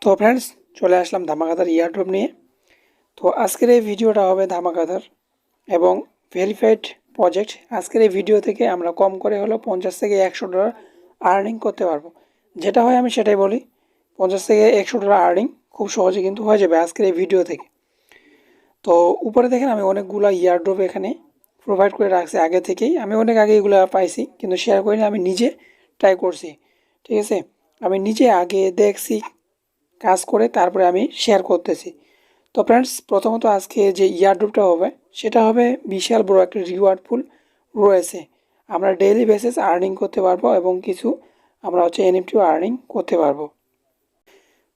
তো ফ্রেন্ডস, চলে আসলাম ধামাকাদার ইয়ারড্রপ নিয়ে। তো আজকের এই ভিডিওটা হবে ধামাকাদার এবং ভেরিফাইড প্রজেক্ট। আজকের এই ভিডিও থেকে আমরা কম করে হলো 50 থেকে $100 আর্নিং করতে পারবো। যেটা হয় আমি সেটাই বলি, 50 থেকে $100 আর্নিং খুব সহজে কিন্তু হয়ে যাবে আজকের এই ভিডিও থেকে। তো উপরে দেখেন আমি অনেকগুলো ইয়ারড্রপ এখানে প্রোভাইড করে রাখছি আগে থেকেই। আমি অনেক আগে এগুলো পাইছি কিন্তু শেয়ার করিনি, আমি নিজে ট্রাই করছি। ঠিক আছে, আমি নিজে আগে দেখছি কাজ করে, তারপরে আমি শেয়ার করতেছি। তো ফ্রেন্ডস, প্রথমত আজকে যে ইয়ারড্রপটা হবে সেটা হবে বিশাল বড় একটা রিওয়ার্ড পুল রয়েছে। আমরা ডেইলি বেসিস আর্নিং করতে পারবো এবং কিছু আমরা এনএফটিও আর্নিং করতে পারবো।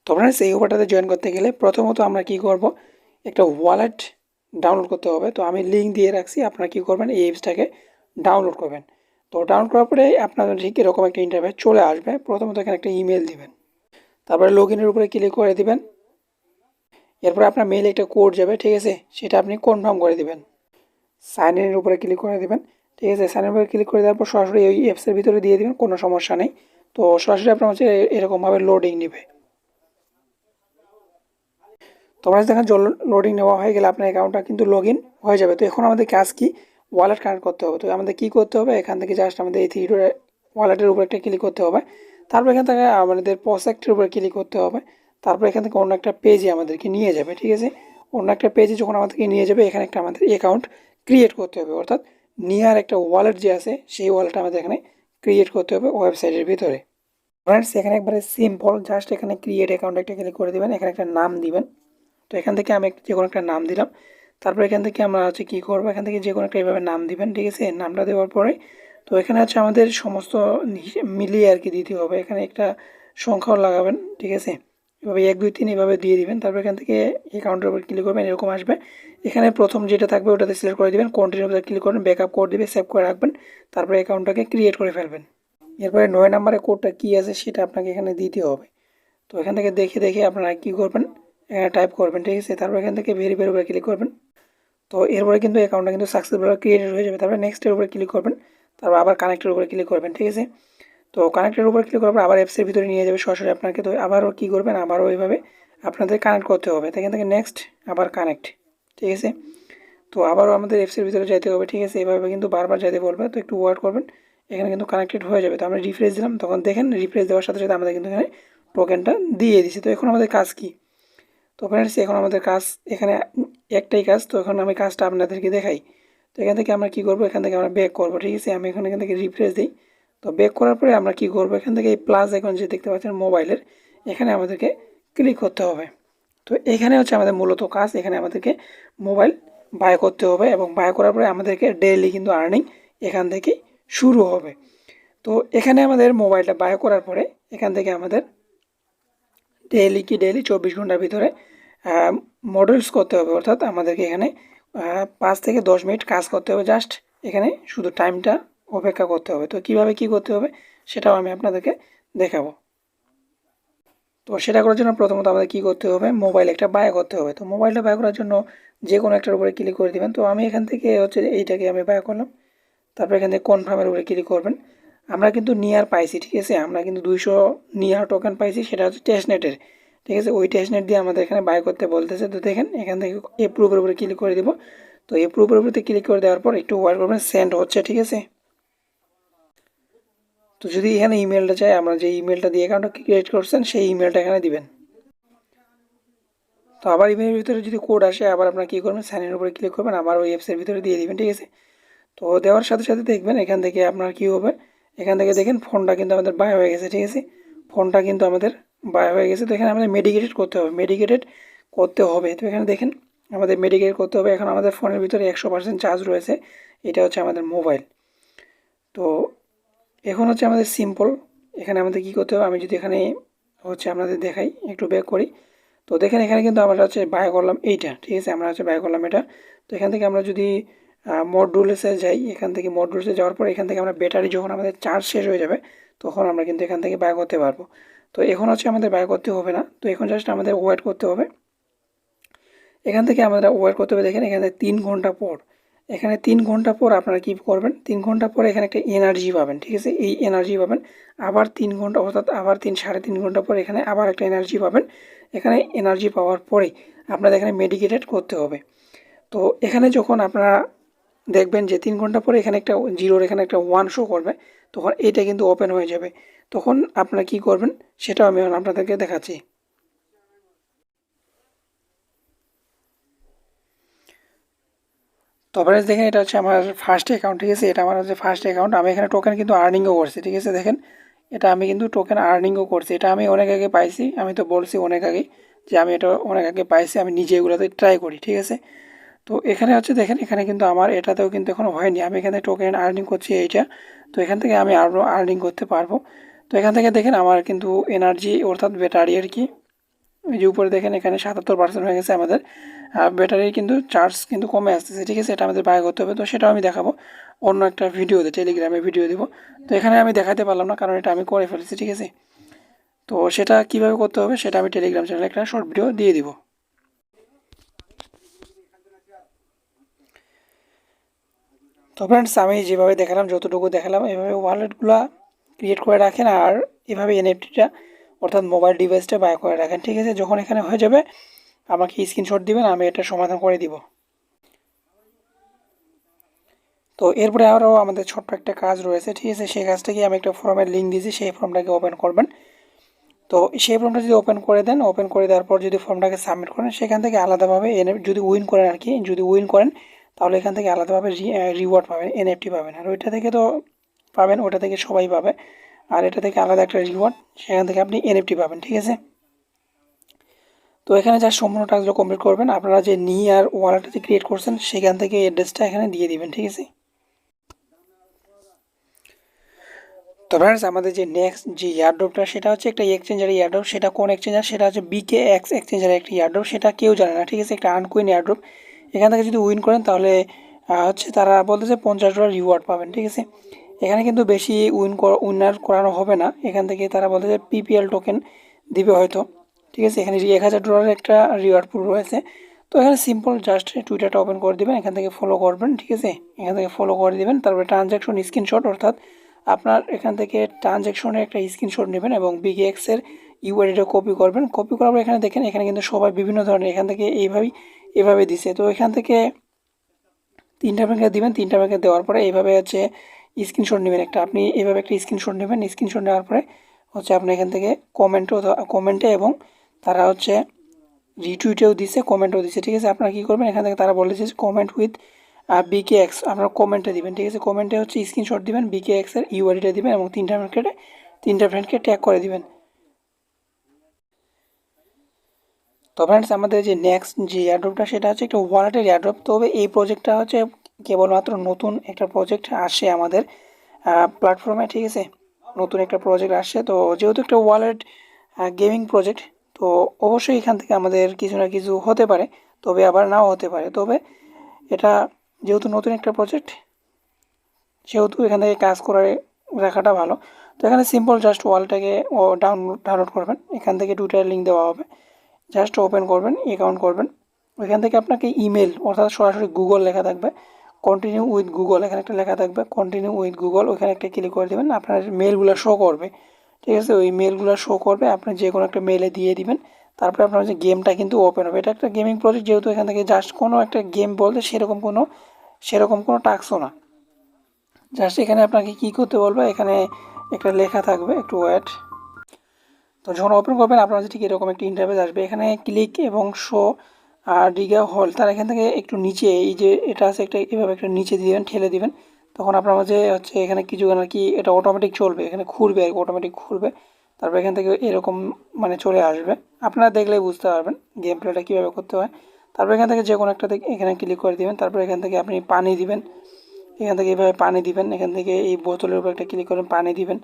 তো ফ্রেন্ডস, এই অফারটাতে জয়েন করতে গেলে প্রথমত আমরা কি করব, একটা ওয়ালেট ডাউনলোড করতে হবে। তো আমি লিঙ্ক দিয়ে রাখছি, আপনারা কি করবেন, এই অ্যাপসটাকে ডাউনলোড করবেন। তো ডাউনলোড করার পরে আপনাদের ঠিক এরকম একটা ইন্টারফেস চলে আসবে। প্রথমত এখানে একটা ইমেল দিবেন, তারপরে লগ ইনের উপরে ক্লিক করে দিবেন। এরপর আপনার মেইলে একটা কোড যাবে, ঠিক আছে, সেটা আপনি কনফার্ম করে দিবেন। সাইন ইনের উপরে ক্লিক করে দিবেন, ঠিক আছে। সাইন ইনের উপরে ক্লিক করে দেওয়ার পর সরাসরি ওই অ্যাপসের ভিতরে দিয়ে দিবেন, কোনো সমস্যা নেই। তো সরাসরি আপনার এরকমভাবে লোডিং নেবে। তোমরা দেখেন লোডিং নেওয়া হয়ে গেলে আপনার অ্যাকাউন্টটা কিন্তু লগ ইন হয়ে যাবে। তো এখন আমাদের কাজ কি, ওয়ালেট কানেক্ট করতে হবে। তো আমাদের কী করতে হবে, এখান থেকে জাস্ট আমাদের এই থ্রি ওয়ালেটের উপর একটা ক্লিক করতে হবে। তারপর এখান থেকে আমাদের প্রজেক্টের উপরে ক্লিক করতে হবে। তারপর এখান থেকে অন্য একটা পেজে আমাদেরকে নিয়ে যাবে, ঠিক আছে। অন্য একটা পেজে যখন আমাদেরকে নিয়ে যাবে, এখানে একটা আমাদের অ্যাকাউন্ট ক্রিয়েট করতে হবে, অর্থাৎ নিয়ার একটা ওয়ালেট যে আছে সেই ওয়ালেট আমাদের এখানে ক্রিয়েট করতে হবে ওয়েবসাইটের ভিতরে। ফ্রেন্ডস, এখানে একবারে সিম্পল, জাস্ট এখানে ক্রিয়েট অ্যাকাউন্ট একটা ক্লিক করে দেবেন, এখানে একটা নাম দিবেন। তো এখান থেকে আমি যে কোনো একটা নাম দিলাম। তারপর এখান থেকে আমরা কী করবো, এখান থেকে যে কোনো একটা এইভাবে নাম দিবেন, ঠিক আছে। নামটা দেওয়ার পরে তো এখানে আমাদের সমস্ত মিলিয়ে আর কি দিতে হবে। এখানে একটা সংখ্যাও লাগাবেন, ঠিক আছে। এভাবে 1 2 3 এভাবে দিয়ে দিবেন। তারপর এখান থেকে অ্যাকাউন্টের উপর ক্লিক করবেন, এরকম আসবে। এখানে প্রথম যেটা থাকবে ওটাতে সিলেক্ট করে দিবেন, কন্টিনিউ ক্লিক করবেন, ব্যাকআপ কোড দিবে, সেভ করে রাখবেন। তারপরে অ্যাকাউন্টটাকে ক্রিয়েট করে ফেলবেন। এরপরে 9 নম্বরের কোডটা কী আছে সেটা আপনাকে এখানে দিতে হবে। তো এখান থেকে দেখে দেখে আপনারা কী করবেন, এখানে টাইপ করবেন, ঠিক আছে। তারপর এখান থেকে ভেরিফাইয়ের উপরে ক্লিক করবেন। তো এরপরে কিন্তু অ্যাকাউন্টটা কিন্তু সাকসেসফুল ক্রিয়েটেড হয়ে যাবে। তারপরে নেক্সটের উপরে ক্লিক করবেন, তারপর আবার কানেক্টের উপরে ক্লিক করবেন, ঠিক আছে। তো কানেক্টের উপরে ক্লিক করার পর আবার অ্যাপসের ভিতরে নিয়ে যাবে সরাসরি আপনাকে। তো আবারও কী করবেন, আবারও ওইভাবে আপনাদের কানেক্ট করতে হবে। তো এখান থেকে নেক্সট, আবার কানেক্ট, ঠিক আছে। তো আবারও আমাদের অ্যাপসের ভিতরে যেতে হবে, ঠিক আছে। এভাবে কিন্তু বারবার যেতে বলবে, তো একটু ওয়েট করবেন। এখানে কিন্তু কানেক্টেড হয়ে যাবে। তো আমরা রিফ্রেশ দিলাম, তখন দেখেন রিফ্রেশ দেওয়ার সাথে সাথে আমাদের কিন্তু এখানে টোকেনটা দিয়ে দিছি। তো এখন আমাদের কাজ কি, তো ফ্রেন্ডস, এখন আমাদের কাজ এখানে একটাই কাজ। তো এখন আমি কাজটা আপনাদেরকে দেখাই। তো এখান থেকে আমরা কী করবো, এখান থেকে আমরা ব্যাক করবো, ঠিক আছে। আমি এখান থেকে রিফ্রেশ দিই। তো ব্যাক করার পরে আমরা কী করবো, এখান থেকে এই প্লাস আইকন যে দেখতে পাচ্ছেন মোবাইলের, এখানে আমাদেরকে ক্লিক করতে হবে। তো এখানে আমাদের মূলত কাজ, এখানে আমাদেরকে মোবাইল বাই করতে হবে এবং বাই করার পরে আমাদেরকে ডেইলি কিন্তু আর্নিং এখান থেকে শুরু হবে। তো এখানে আমাদের মোবাইলটা বাই করার পরে এখান থেকে আমাদের ডেইলি 24 ঘন্টার ভিতরে মডেলস করতে হবে, অর্থাৎ আমাদেরকে এখানে 5 থেকে 10 মিনিট কাজ করতে হবে। জাস্ট এখানে শুধু টাইমটা অপেক্ষা করতে হবে। তো কীভাবে কী করতে হবে সেটাও আমি আপনাদেরকে দেখাবো। তো সেটা করার জন্য প্রথমত আমাদের কী করতে হবে, মোবাইল একটা বাই করতে হবে। তো মোবাইলটা বাই করার জন্য যে কোনো একটার উপরে ক্লিক করে দেবেন। তো আমি এখান থেকে এইটাকে আমি বাই করলাম। তারপর এখান থেকে কনফার্মের উপরে ক্লিক করবেন। আমরা কিন্তু নিয়ার পাইছি, ঠিক আছে। আমরা কিন্তু 200 নিয়ার টোকেন পাইছি, সেটা হচ্ছে টেস্টনেটের, ঠিক আছে। ওই টেস্টনেট দিয়ে আমাদের এখানে বাই করতে বলতেছে। তো দেখেন এখান থেকে এপ্রুভের উপরে ক্লিক করে দেবো। তো এপ্রুভের উপরে ক্লিক করে দেওয়ার পর একটু ওয়েট করবেন, সেন্ড হচ্ছে, ঠিক আছে। তো যদি এখানে ইমেলটা চাই, আমরা যে ইমেলটা দিয়ে অ্যাকাউন্টটা ক্রিয়েট করছেন সেই ইমেলটা এখানে দিবেন। তো আবার ইমেলের ভিতরে যদি কোড আসে, আবার আপনার কী করবেন, সাইন ইনের উপরে ক্লিক করবেন, আবার ওই অ্যাপসের ভিতরে দিয়ে দিবেন, ঠিক আছে। তো দেওয়ার সাথে সাথে দেখবেন এখান থেকে আপনার কী হবে, এখান থেকে দেখেন ফোনটা কিন্তু আমাদের বাই হয়ে গেছে, ঠিক আছে। ফোনটা কিন্তু আমাদের বাই হয়ে গেছে। তো এখানে আমাদের মেডিকেটেড করতে হবে, তো এখানে দেখেন আমাদের মেডিকেট করতে হবে। এখন আমাদের ফোনের ভিতরে 100% চার্জ রয়েছে, এটা হচ্ছে আমাদের মোবাইল। তো এখন আমাদের সিম্পল, এখানে আমাদের কী করতে হবে, আমি যদি এখানে আপনাদের দেখাই, একটু ব্যাক করি। তো দেখেন এখানে কিন্তু আমরা বাই করলাম এইটা, ঠিক আছে। আমরা বাই করলাম এটা। তো এখান থেকে আমরা যদি মোড রুলসে যাই, এখান থেকে মোড রুলসে যাওয়ার পর এখান থেকে আমরা ব্যাটারি যখন আমাদের চার্জ শেষ হয়ে যাবে তখন আমরা কিন্তু এখান থেকে বাই করতে পারবো। তো এখন আমাদের বাই করতে হবে না। তো এখন জাস্ট আমাদের ওয়েট করতে হবে। এখান থেকে আমরা ওয়েট করতে হবে। দেখেন এখানে 3 ঘন্টা পর এখানে 3 ঘন্টা পর আপনারা কী করবেন, 3 ঘন্টা পরে এখানে একটা এনার্জি পাবেন, ঠিক আছে। এই এনার্জি পাবেন আবার 3 ঘন্টা, অর্থাৎ আবার 3 সাড়ে 3 ঘন্টা পর এখানে আবার একটা এনার্জি পাবেন। এখানে এনার্জি পাওয়ার পরে আপনাদের এখানে মেডিকেটেড করতে হবে। তো এখানে যখন আপনারা দেখবেন যে 3 ঘন্টা পরে এখানে একটা জিরোর এখানে একটা 1 শো করবে, তখন এটা কিন্তু ওপেন হয়ে যাবে। তখন আপনারা কী করবেন সেটাও আমি এখন আপনাদেরকে দেখাচ্ছি। তো আপনারা দেখেন এটা হচ্ছে আমার ফার্স্ট অ্যাকাউন্ট, ঠিক আছে। এটা আমার হচ্ছে ফার্স্ট অ্যাকাউন্ট। আমি এখানে টোকেন কিন্তু আর্নিংও করছি, ঠিক আছে। দেখেন এটা আমি কিন্তু টোকেন আর্নিংও করছি। এটা আমি অনেক আগে পাইছি, আমি তো বলছি অনেক আগে যে আমি এটা অনেক আগে পাইছি, আমি নিজে এগুলোতে ট্রাই করি, ঠিক আছে। তো এখানে হচ্ছে দেখেন এখানে কিন্তু আমার এটাতেও কিন্তু এখনও হয়নি, আমি এখানে টোকেন আর্নিং করছি এইটা। তো এখান থেকে আমি আরও আর্নিং করতে পারবো। তো এখান থেকে দেখেন আমার কিন্তু এনার্জি অর্থাৎ ব্যাটারি আর কি, এই যে উপরে দেখেন এখানে 77% হয়ে গেছে আমাদের। ব্যাটারির কিন্তু চার্জ কিন্তু কমে আসতেছে, ঠিক আছে। এটা আমাদের বাই করতে হবে, তো সেটাও আমি দেখাবো অন্য একটা ভিডিওতে, টেলিগ্রামে ভিডিও দিব। তো এখানে আমি দেখাতে পারলাম না কারণ এটা আমি করে ফেলেছি, ঠিক আছে। তো সেটা কীভাবে করতে হবে সেটা আমি টেলিগ্রাম চ্যানেলে একটা শর্ট ভিডিও দিয়ে দিব। তো ফ্রেন্ডস আমি যেভাবে দেখালাম, যতটুকু দেখালাম, এভাবে ওয়ালেটগুলো ক্রিয়েট করে রাখেন আর এভাবে এনএফটিটা অর্থাৎ মোবাইল ডিভাইসটা বাই করে রাখেন, ঠিক আছে। যখন এখানে হয়ে যাবে আমাকে স্ক্রিনশট দিবেন, আমি এটা সমাধান করে দিব। তো এরপরে আরও আমাদের ছোট্ট একটা কাজ রয়েছে, ঠিক আছে। সেই কাজটাকে আমি একটা ফর্মের লিঙ্ক দিয়েছি, সেই ফর্মটাকে ওপেন করবেন। তো সেই ফর্মটা যদি ওপেন করে দেন, ওপেন করে দেওয়ার পর যদি ফর্মটাকে সাবমিট করেন, সেখান থেকে আলাদাভাবে যদি উইন করেন আর কি, যদি উইন করেন তাহলে এখান থেকে আলাদাভাবে রিওয়ার্ড পাবেন, এনএফটি পাবেন। আর ওইটা থেকে তো পাবেন, ওটা থেকে সবাই পাবে। আর এটা থেকে আলাদা একটা রিওয়ার্ড, সেখান থেকে আপনি এনএফটি পাবেন, ঠিক আছে। তো এখানে যা সম্পূর্ণ টাস্কগুলো কমপ্লিট করবেন, আপনারা যে আর ওয়ালেটটা যে ক্রিয়েট করছেন সেখান থেকে অ্যাড্রেসটা এখানে দিয়ে দিবেন, ঠিক আছে। তো ফ্রেন্ডস আমাদের যে নেক্সট যে ইয়ারড্রপটা সেটা হচ্ছে একটা এক্সচেঞ্জার ইয়ারড্রপ। সেটা কোন এক্সচেঞ্জার, সেটা হচ্ছে BKX এক্সচেঞ্জার একটা ইয়ারড্রপ, সেটা কেউ জানে না, ঠিক আছে। একটা আনকোয়েন ইয়ারড্রপ। এখান থেকে যদি উইন করেন তাহলে হচ্ছে তারা বলতেছে $50 রিওয়ার্ড পাবেন, ঠিক আছে। এখানে কিন্তু বেশি উইনার করানো হবে না, এখান থেকে তারা বলতেছে PPL টোকেন দিবে হয়তো, ঠিক আছে। এখানে $1000 একটা রিওয়ার্ড পুরো রয়েছে। তো এখানে সিম্পল জাস্ট টুইটারটা ওপেন করে দেবেন, এখান থেকে ফলো করবেন, ঠিক আছে। এখান থেকে ফলো করে দেবেন, তারপরে ট্রানজ্যাকশন স্ক্রিনশট, অর্থাৎ আপনার এখান থেকে ট্রানজ্যাকশনের একটা স্ক্রিনশট নেবেন এবং BKX-এর ইউআইডিটা কপি করবেন। কপি করার পর এখানে দেখেন এখানে কিন্তু সবাই বিভিন্ন ধরনের এখান থেকে এইভাবে দিছে। তো এখান থেকে 3টা ব্যাংকে দিবেন, 3টা ব্যাংকে দেওয়ার পরে এইভাবে হচ্ছে স্ক্রিনশট নেবেন একটা, আপনি এইভাবে একটা স্ক্রিনশট নেবেন। স্ক্রিনশট নেওয়ার পরে হচ্ছে আপনি এখান থেকে কমেন্টে এবং তারা হচ্ছে রিটুইটেও দিছে, কমেন্টও দিছে, ঠিক আছে। আপনারা কী করবেন, এখান থেকে তারা বলেছে কমেন্ট উইথ BKX, আপনারা কমেন্টে দিবেন, ঠিক আছে। কমেন্টে হচ্ছে স্ক্রিনশট দিবেন, BKX-এর ইউআইডিটা দিবেন এবং 3টা ফ্রেন্ডকে ট্যাগ করে দিবেন। তো ফ্রেন্ডস আমাদের যে নেক্সট যে এয়ারড্রপটা সেটা হচ্ছে একটা ওয়ালেটের এয়ারড্রপ। তবে এই প্রজেক্টটা হচ্ছে কেবলমাত্র নতুন একটা প্রজেক্ট আসে আমাদের প্ল্যাটফর্মে, ঠিক আছে। নতুন একটা প্রজেক্ট আসছে, তো যেহেতু একটা ওয়ালেট গেমিং প্রজেক্ট, তো অবশ্যই এখান থেকে আমাদের কিছু না কিছু হতে পারে, তবে আবার নাও হতে পারে। তবে এটা যেহেতু নতুন একটা প্রজেক্ট, সেহেতু এখান থেকে কাজ করে রাখাটা ভালো। তো এখানে সিম্পল জাস্ট ওয়ালটাকে ডাউনলোড করবেন, এখান থেকে টুইটার লিঙ্ক দেওয়া হবে, জাস্ট ওপেন করবেন, অ্যাকাউন্ট করবেন। ওইখান থেকে আপনাকে ইমেল অর্থাৎ সরাসরি গুগল লেখা থাকবে, কন্টিনিউ উইথ গুগল, এখানে একটা লেখা থাকবে কন্টিনিউ উইথ গুগল, ওইখানে একটা ক্লিক করে দেবেন, আপনার মেলগুলো শো করবে, ঠিক আছে। ওই মেলগুলো শো করবে, আপনি যে কোনো একটা মেলে দিয়ে দিবেন, তারপরে আপনার যে গেমটা কিন্তু ওপেন হবে। এটা একটা গেমিং প্রজেক্ট, যেহেতু এখান থেকে জাস্ট কোনো একটা গেম বলতে সেরকম কোনো টাস্কও না। জাস্ট এখানে আপনাকে কী করতে বলবে, এখানে একটা লেখা থাকবে, একটু ওয়েট। তো যখন ওপেন করবেন আপনার কাছে ঠিক এরকম একটা ইন্টারফেস আসবে, এখানে ক্লিক এবং শো আর ডিগা হল, তার এখান থেকে একটু নিচে এই যে এটা আছে একটা, এভাবে একটা নিচে দিবেন, ঠেলে দিবেন। তখন আপনার মাঝে হচ্ছে এখানে কিছুক্ষণ আর কি এটা অটোমেটিক চলবে, এখানে ঘুরবে আর কি, অটোমেটিক ঘুরবে। তারপর এখান থেকে এরকম মানে চলে আসবে, আপনারা দেখলেই বুঝতে পারবেন গেম প্লেটা কীভাবে করতে হয়। তারপর এখান থেকে যে কোনো একটা এখানে ক্লিক করে দিবেন, তারপর এখান থেকে আপনি পানি দিবেন, এখান থেকে এইভাবে পানি দিবেন, এখান থেকে এই বোতলের উপর একটা ক্লিক করে পানি দিবেন,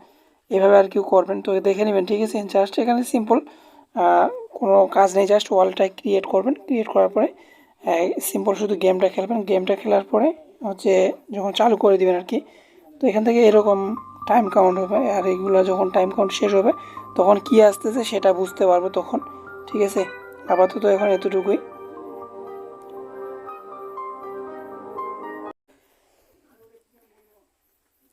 এভাবে আর কি করবেন। তো দেখে নেবেন, ঠিক আছে। জাস্ট এখানে সিম্পল কোনো কাজ নেই, জাস্ট ওয়ালটা ক্রিয়েট করবেন, ক্রিয়েট করার পরে সিম্পল শুধু গেমটা খেলবেন। গেমটা খেলার পরে হচ্ছে যখন চালু করে দিবেন আর কি, তো এখান থেকে এরকম টাইম কাউন্ট হবে, আর এগুলো যখন টাইম কাউন্ট শেষ হবে তখন কি আসতেছে সেটা বুঝতে পারবো তখন, ঠিক আছে। আপাতত এখন এতটুকুই।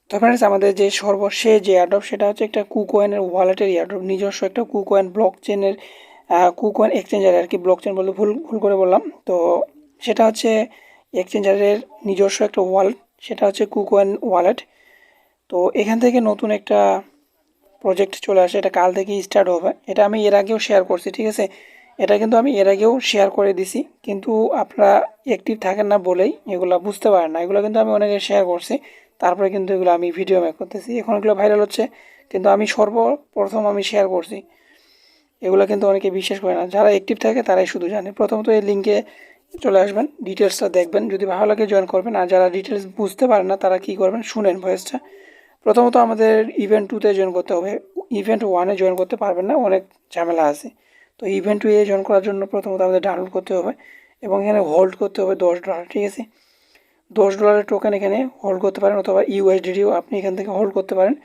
তো ফ্রেন্ডস, আমাদের যে সর্বশেষ যে এয়ারড্রপ সেটা হচ্ছে একটা কুকয়েনের ওয়ালেটের এয়ারড্রপ, নিজস্ব একটা কুকয়েন ব্লক চেনের কুকয়েন এক্সচেঞ্জার আর কি, ব্লক চেন বলতে ভুল করে বললাম। তো সেটা হচ্ছে এক্সচেঞ্জারের নিজস্ব একটা ওয়ালেট, সেটা হচ্ছে কুকয়েন ওয়ালেট। তো এখান থেকে নতুন একটা প্রজেক্ট চলে আসে, এটা কাল থেকেই স্টার্ট হবে। এটা আমি এর আগেও শেয়ার করছি, ঠিক আছে, এটা কিন্তু আমি এর আগেও শেয়ার করে দিছি, কিন্তু আপনারা অ্যাক্টিভ থাকেন না বলেই এগুলো বুঝতে পারেন না। এগুলো কিন্তু আমি অনেকে শেয়ার করছি, তারপরে কিন্তু এগুলো আমি ভিডিও মেক করতেছি, এখন এগুলো ভাইরাল হচ্ছে, কিন্তু আমি সর্বপ্রথম আমি শেয়ার করছি। এগুলো কিন্তু অনেকে বিশ্বাস করে না, যারা অ্যাক্টিভ থাকে তারাই শুধু জানে। প্রথমত এই লিঙ্কে চলে আসবেন, ডিটেলসটা দেখবেন, যদি ভালো লাগে জয়েন করবেন, আর যারা ডিটেলস বুঝতে পারেন না তারা কী করবেন শুনেন ভয়েসটা। প্রথমত আমাদের ইভেন্ট 2-তে জয়েন করতে হবে, ইভেন্ট 1-এ জয়েন করতে পারবেন না, অনেক ঝামেলা আছে। তো ইভেন্ট 2-এ জয়েন করার জন্য প্রথমত আমাদের ডাউনলোড করতে হবে এবং এখানে হোল্ড করতে হবে $10, ঠিক আছে। $10 টোকেন এখানে হোল্ড করতে পারেন, অথবা ইউএসডিটিও আপনি এখান থেকে হোল্ড করতে পারেন।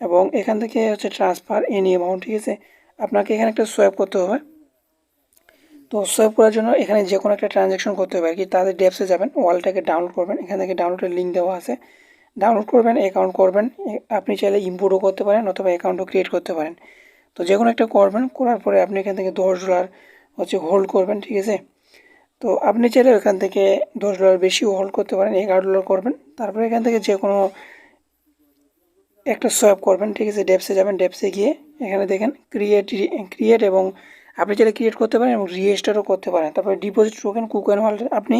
এবং এখান থেকে হচ্ছে ট্রান্সফার এনি অ্যামাউন্ট, ঠিক আছে। আপনাকে এখানে একটা সোয়াইপ করতে হবে। তো সোয়াইপ করার জন্য এখানে যে কোনো একটা ট্রানজ্যাকশন করতে হবে আর কি। তাদের ডেপসে যাবেন, ওয়ালটাকে ডাউনলোড করবেন, এখান থেকে ডাউনলোডের লিঙ্ক দেওয়া আছে, ডাউনলোড করবেন, অ্যাকাউন্ট করবেন। আপনি চাইলে ইম্পোর্টও করতে পারেন অথবা অ্যাকাউন্টও ক্রিয়েট করতে পারেন। তো যে কোনো একটা করবেন, করার পরে আপনি এখান থেকে $10 হচ্ছে হোল্ড করবেন, ঠিক আছে। তো আপনি চাইলে এখান থেকে $10 বেশিও হোল্ড করতে পারেন, $11 করবেন। তারপরে এখান থেকে যে কোনো একটা সোয়াপ করবেন, ঠিক আছে। ডেপসে যাবেন, ডেপসে গিয়ে এখানে দেখেন ক্রিয়েট এবং আপনি চাইলে ক্রিয়েট করতে পারেন এবং রেজিস্টারও করতে পারেন। তারপরে ডিপোজিট টোকেন কুকয়েন ওয়ালেটে আপনি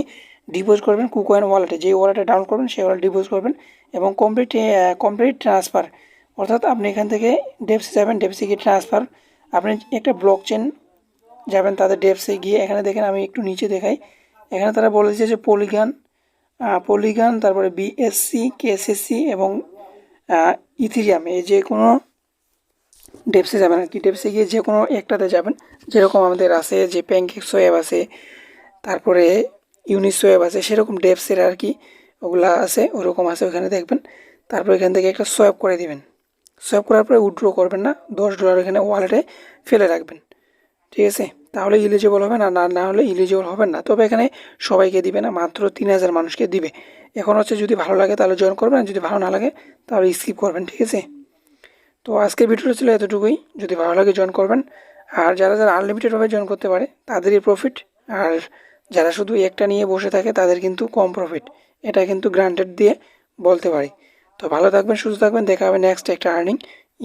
ডিপোজিট করবেন, কুকয়েন ওয়ালেটে যেই ওয়ালেটে ডাউনলোড করবেন সেই ওয়ালেটে ডিপোজিট করবেন এবং কমপ্লিট ট্রান্সফার, অর্থাৎ আপনি এখান থেকে ডেপসে যাবেন, ডেপসে গিয়ে ট্রান্সফার, আপনি একটা ব্লক চেন যাবেন, তাদের ডেপসে গিয়ে এখানে দেখেন, আমি একটু নিচে দেখাই, এখানে তারা বলেছে যে পলিগান, তারপরে বিএসসি, কেএসএসসি এবং ইথিরিয়াম, এই যে কোনো ডেপসে যাবেন আর কি। ডেপসে গিয়ে যে কোনো একটাতে যাবেন, যেরকম আমাদের আছে যে প্যানকেক সোয়াব আছে, তারপরে ইউনিসোয়াব আছে, সেরকম ডেপসের আর কি ওগুলা আছে, ওরকম আছে, ওখানে দেখবেন। তারপর এখান থেকে একটা সোয়াব করে দিবেন, সোয়াব করার পরে উইথড্র করবেন না, $10 এখানে ওয়ালেটে ফেলে রাখবেন, ঠিক আছে। তাহলে ইলিজিবল হবেন, আর না হলে ইলিজিবল হবেন না। তবে এখানে সবাইকে দিবে না, মাত্র 3000 মানুষকে দিবে। এখন হচ্ছে যদি ভালো লাগে তাহলে জয়েন করবেন, আর যদি ভালো না লাগে তাহলে স্কিপ করবেন, ঠিক আছে। তো আজকের ভিডিওটা ছিল এতটুকুই, যদি ভালো লাগে জয়েন করবেন। আর যারা আনলিমিটেডভাবে জয়েন করতে পারে তাদেরই প্রফিট, আর যারা শুধু একটা নিয়ে বসে থাকে তাদের কিন্তু কম প্রফিট, এটা কিন্তু গ্রান্টেড দিয়ে বলতে পারি। তো ভালো থাকবেন, সুস্থ থাকবেন, দেখা হবে নেক্সট একটা আর্নিং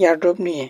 ইয়ারড্রপ নিয়ে।